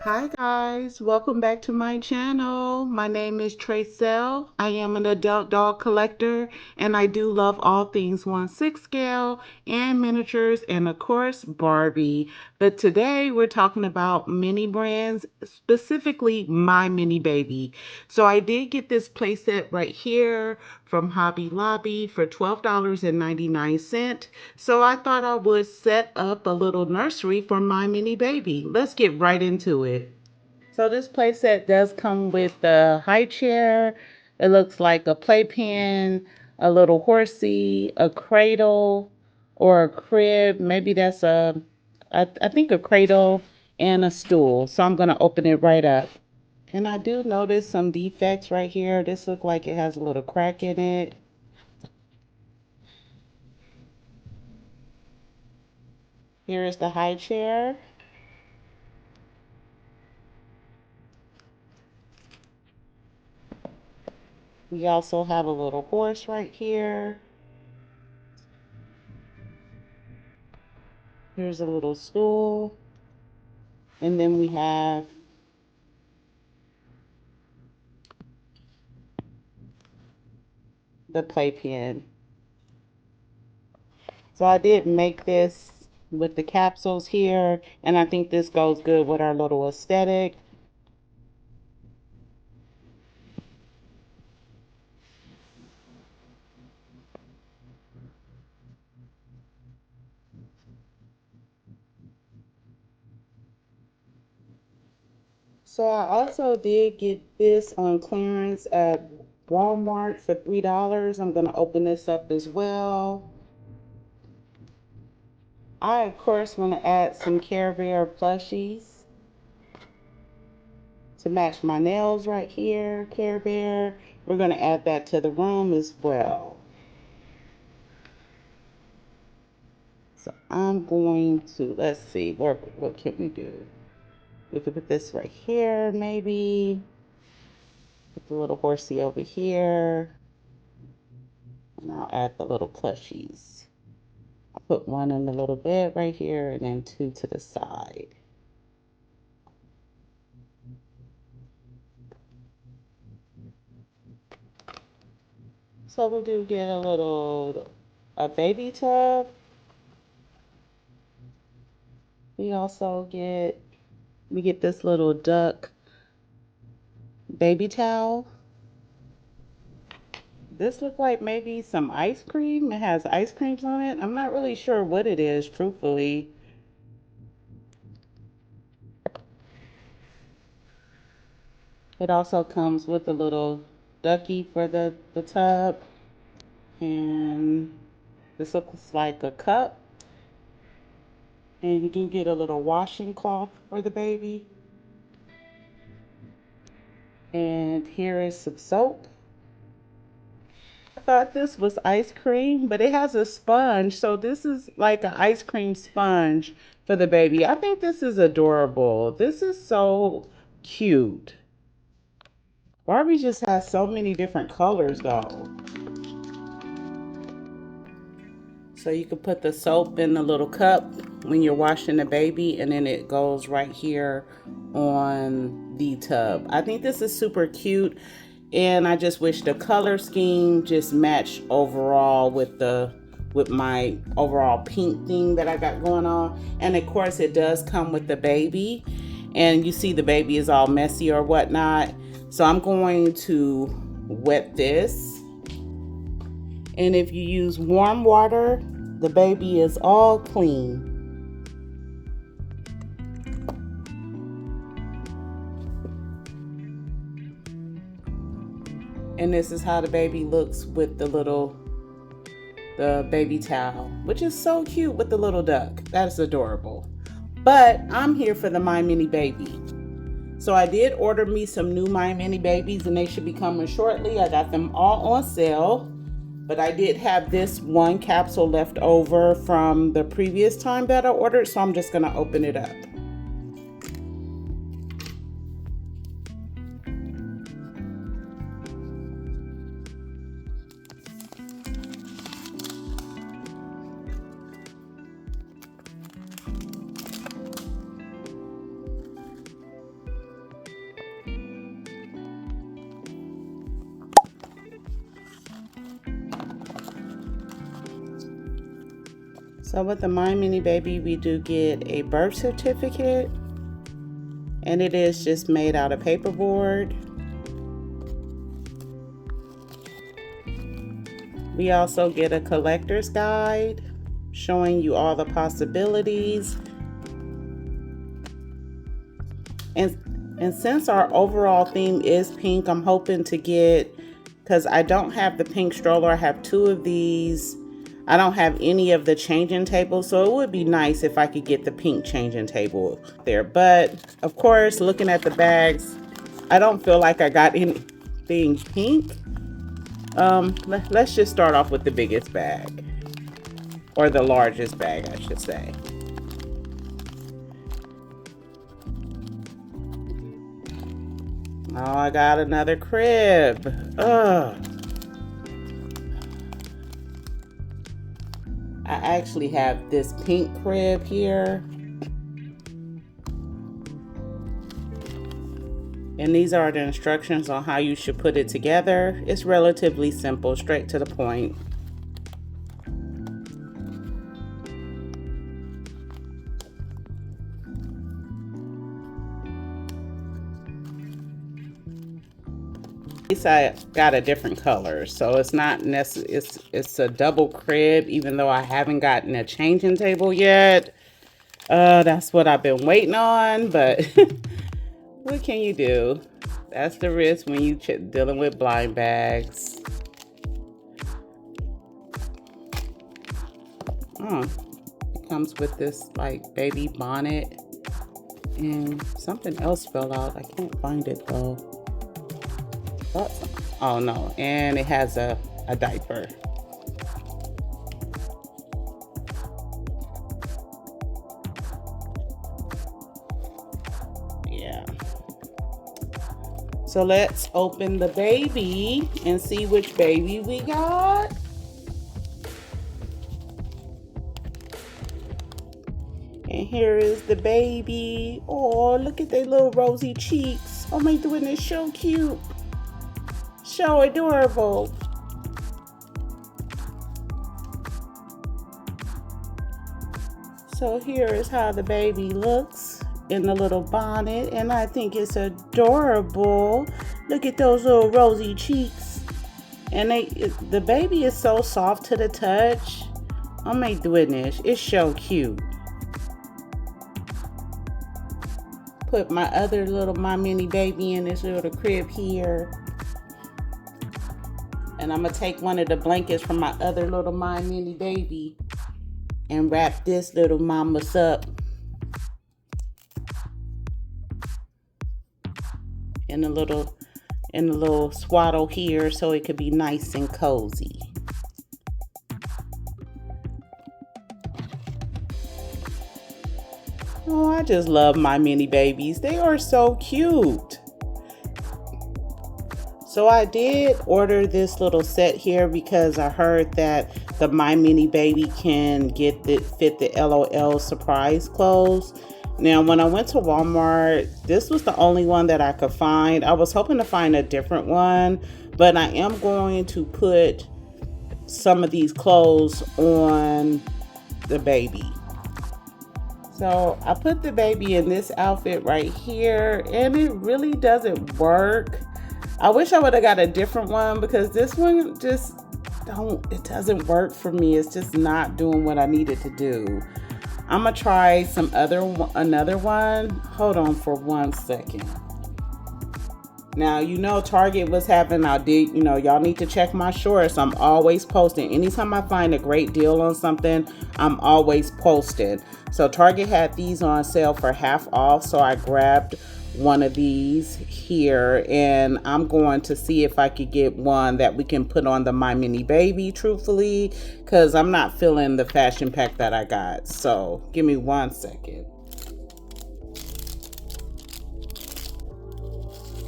Hi guys, welcome back to my channel. My name is Tracell. I am an adult doll collector and I do love all things 1/6 scale and miniatures and of course Barbie. But today we're talking about mini brands, specifically My Mini Baby. So I did get this playset right here from Hobby Lobby for $12.99. So I thought I would set up a little nursery for My Mini Baby. Let's get right into it. So this playset does come with a high chair. It looks like a playpen, a little horsey, a cradle, or a crib. Maybe that's I think a cradle and a stool. So I'm going to open it right up. And I do notice some defects right here. This looks like it has a little crack in it. Here is the high chair. We also have a little horse right here. Here's a little stool. And then we have the playpen. So I did make this with the capsules here, and I think this goes good with our little aesthetic. So I also did get this on clearance at Walmart for $3. I'm going to open this up as well. I, of course, want to add some Care/Bear plushies to match my nails right here. Care/Bear. We're going to add that to the room as well. So I'm going to, let's see, what can we do? We could put this right here, maybe. Put the little horsey over here. And I'll add the little plushies. I'll put one in the little bed right here and then two to the side. So we do get a baby tub. We get this little duck baby towel. This looks like maybe some ice cream. It has ice creams on it. I'm not really sure what it is, truthfully. It also comes with a little ducky for the tub. And this looks like a cup. And you do get a little washing cloth for the baby. And here is some soap. I thought this was ice cream, but it has a sponge. So this is like an ice cream sponge for the baby. I think this is adorable. This is so cute. Barbie just has so many different colors though. So you can put the soap in the little cup when you're washing the baby, and then it goes right here on the tub. I think this is super cute, and I just wish the color scheme just matched overall with my overall pink thing that I got going on. And of course it does come with the baby, and you see the baby is all messy or whatnot. So I'm going to wet this. And if you use warm water, the baby is all clean. And this is how the baby looks with the baby towel, which is so cute with the little duck. That's adorable. But I'm here for the My Mini Baby. So I did order me some new My Mini Babies, and they should be coming shortly. I got them all on sale. But I did have this one capsule left over from the previous time that I ordered, so I'm just going to open it up. So with the My Mini Baby, we do get a birth certificate, and it is just made out of paperboard. We also get a collector's guide showing you all the possibilities. And since our overall theme is pink, I'm hoping to get, because I don't have the pink stroller, I have 2 of these. I don't have any of the changing tables, so it would be nice if I could get the pink changing table there. But of course, looking at the bags, I don't feel like I got anything pink. Let's just start off with the biggest bag, or the largest bag, I should say. Oh, I got another crib. Ugh. I actually have this pink crib here. And these are the instructions on how you should put it together. It's relatively simple, straight to the point. At least I got a different color, so it's not necessary. It's a double crib, even though I haven't gotten a changing table yet. That's what I've been waiting on, but what can you do? That's the risk when you dealing with blind bags. Oh, it comes with this like baby bonnet, and something else fell out. I can't find it though. Oh no, and it has a diaper. Yeah. So let's open the baby and see which baby we got. And here is the baby. Oh, look at their little rosy cheeks. Oh my goodness, so cute. So adorable. So here is how the baby looks in the little bonnet, and I think it's adorable. Look at those little rosy cheeks. And the baby is so soft to the touch. Oh my goodness, it's so cute. Put my other little My Mini Baby in this little crib here. And I'm gonna take one of the blankets from my other little My Mini Baby and wrap this little mamas up in a little swaddle here, so it could be nice and cozy. Oh, I just love My Mini Babies. They are so cute. So I did order this little set here because I heard that the My Mini Baby can fit the LOL surprise clothes. Now, when I went to Walmart, this was the only one that I could find. I was hoping to find a different one, but I am going to put some of these clothes on the baby. So I put the baby in this outfit right here, and it really doesn't work. I wish I would have got a different one, because this one just it doesn't work for me. It's just not doing what I needed to do. I'm gonna try another one. Hold on for 1 second. Now, you know, Target was having, y'all need to check my shorts. I'm always posting. Anytime I find a great deal on something, I'm always posting. So Target had these on sale for half off, so I grabbed one of these here, and I'm going to see if I could get one that we can put on the My Mini Baby, truthfully, because I'm not feeling the fashion pack that I got. So give me 1 second.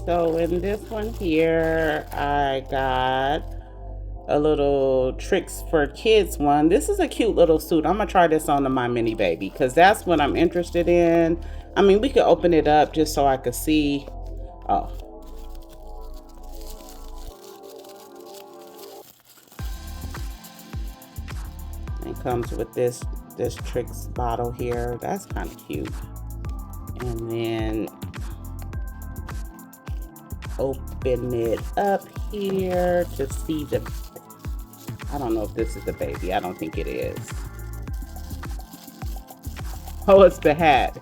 So in this one here, I got a little Tricks for Kids one. This is a cute little suit. I'm gonna try this on the My Mini Baby, because that's what I'm interested in. I mean, we could open it up just so I could see. Oh. It comes with this this Tricks bottle here. That's kind of cute. And then open it up here to see the, I don't know if this is the baby. I don't think it is. Oh, it's the hat.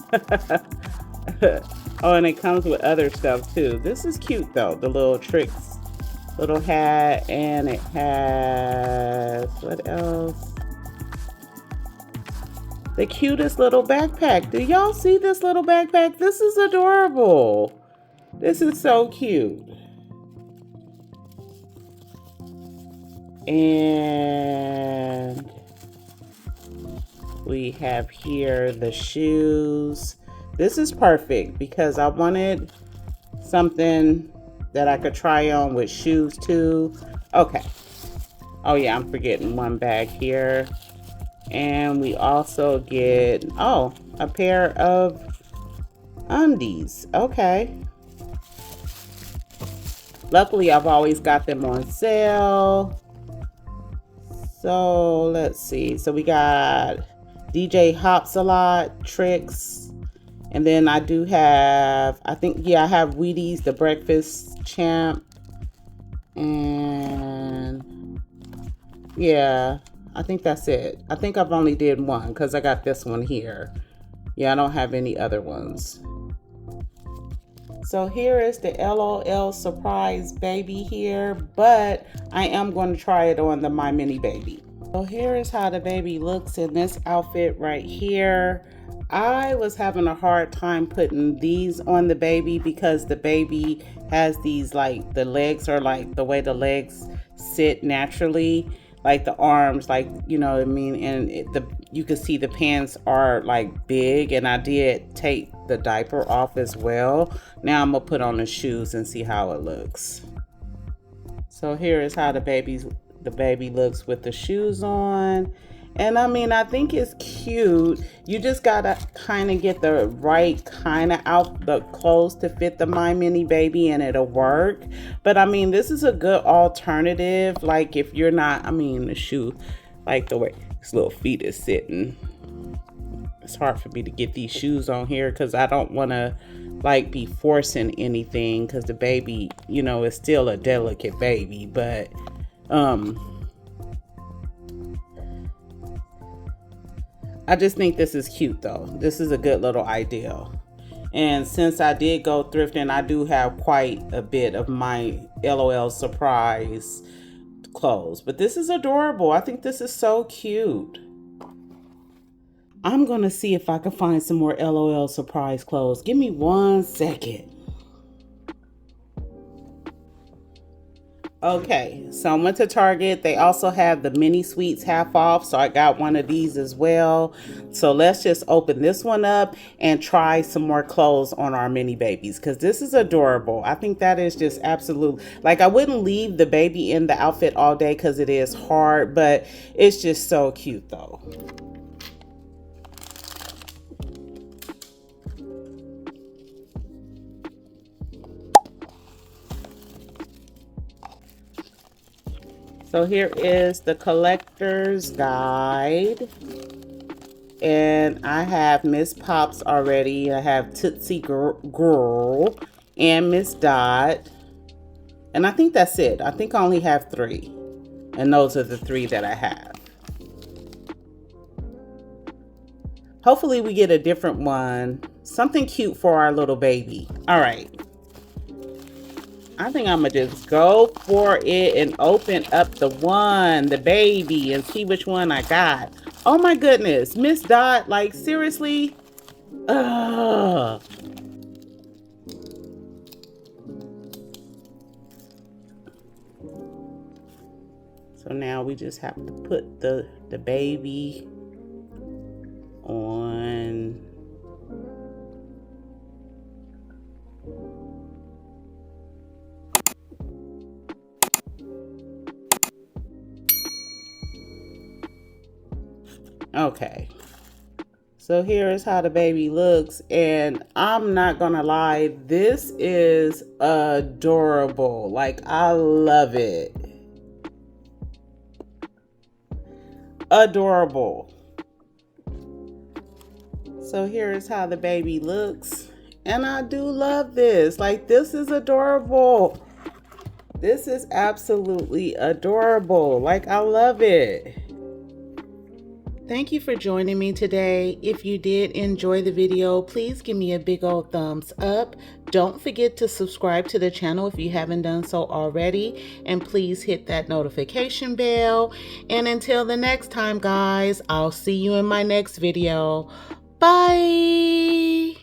Oh, and it comes with other stuff too. This is cute though, the little Tricks little hat, and it has, what else? The cutest little backpack. Do y'all see this little backpack? This is adorable. This is so cute. And we have here the shoes. This is perfect because I wanted something that I could try on with shoes too. Okay. Oh yeah, I'm forgetting one bag here. And we also get, oh, a pair of undies. Okay. Luckily, I've always got them on sale. So let's see. So we got DJ Hops a Lot, Tricks. And then I do have, I think, yeah, I have Wheaties, the breakfast champ. And yeah, I think that's it. I think I've only did one because I got this one here. Yeah, I don't have any other ones. So here is the LOL surprise baby here, but I am going to try it on the My Mini Baby. So here is how the baby looks in this outfit right here. I was having a hard time putting these on the baby because the baby has these, like, the legs are like the way the legs sit naturally, like the arms, like, you know what I mean, and you can see the pants are like big, and I did take the diaper off as well. Now I'm gonna put on the shoes and see how it looks. So here is how the baby looks with the shoes on. And I mean, I think it's cute. You just gotta kind of get the right kind of the clothes to fit the My Mini Baby, and it'll work. But I mean, this is a good alternative. Like if you're not, I mean, the shoe, like the way this little feet is sitting. It's hard for me to get these shoes on here because I don't want to like be forcing anything because the baby, you know, is still a delicate baby. But I just think this is cute though. This is a good little idea. And since I did go thrifting, I do have quite a bit of my LOL surprise clothes. But this is adorable. I think this is so cute. I'm going to see if I can find some more LOL surprise clothes. Give me 1 second. Okay, so I went to Target. They also have the mini sweets half off, so I got one of these as well. So let's just open this one up and try some more clothes on our mini babies because this is adorable. I think that is just absolute. Like, I wouldn't leave the baby in the outfit all day because it is hard, but it's just so cute though. So here is the collector's guide. And I have Miss Pops already. I have Tootsie Girl and Miss Dot. And I think that's it. I think I only have 3. And those are the 3 that I have. Hopefully we get a different one. Something cute for our little baby. All right. I think I'm gonna just go for it and open up the baby, and see which one I got. Oh my goodness, Miss Dot, like seriously? Ugh. So now we just have to put the baby on. Okay, so here is how the baby looks, and I'm not gonna lie, this is adorable. Like, I love it. Adorable. So here is how the baby looks. And I do love this. Like, this is adorable. This is absolutely adorable. Like, I love it. Thank you for joining me today. If you did enjoy the video, please give me a big old thumbs up. Don't forget to subscribe to the channel if you haven't done so already. And please hit that notification bell. And until the next time, guys, I'll see you in my next video. Bye.